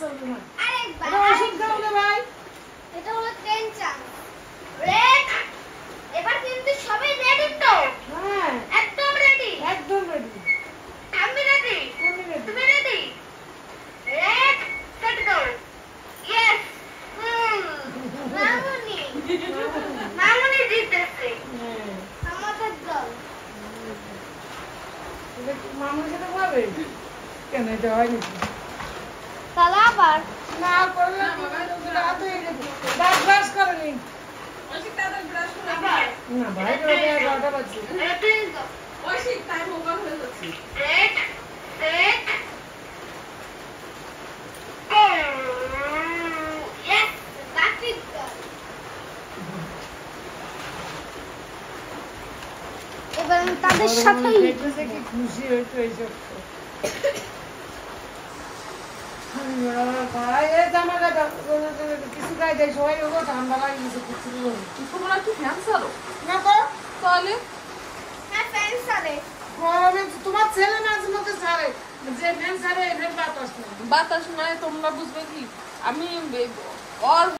চলবে না। আরেকবার এটা ওষুধ দাও রে ভাই। এটা হলো 10 চান্স রেড এবার কিন্তু সবাই রেডি তো হ্যাঁ একদম রেডি একদম রেডি। আমি রেডি আমি রেডি। তুমি ready red set go yes মামুনি মামুনি জিতেছে হ্যাঁ আমাদের দল এটা কি মামুর সাথে পাবে? কেন এটা হয় নাকি? তাহলে আবার না করলে রাত হয়ে গেছে। দাঁত ব্রাশ করেনি। আবার না ভাই ওটা 11টা বাজছে। রেড সেট ইয়েস বাকি দল এবার আমি তাদের সাথেই দেখতেছে কি খুশি হইতো এইসব। ভাই এই জামাটা কিছু গায়ে দেয় সবাই ওগো ঠান্ডা লাগে কিছু কিছু তোমরা কি ফ্যান চালো না তো তাহলে হ্যাঁ ফ্রেন্ড সাথে গরমে তোমার ছেলে মাঝে মধ্যে ছাড়ে যে ফ্যান ছাড়ে এর বাতাস না বাতাস নাই তোমরা বুঝবে কি আমি ওর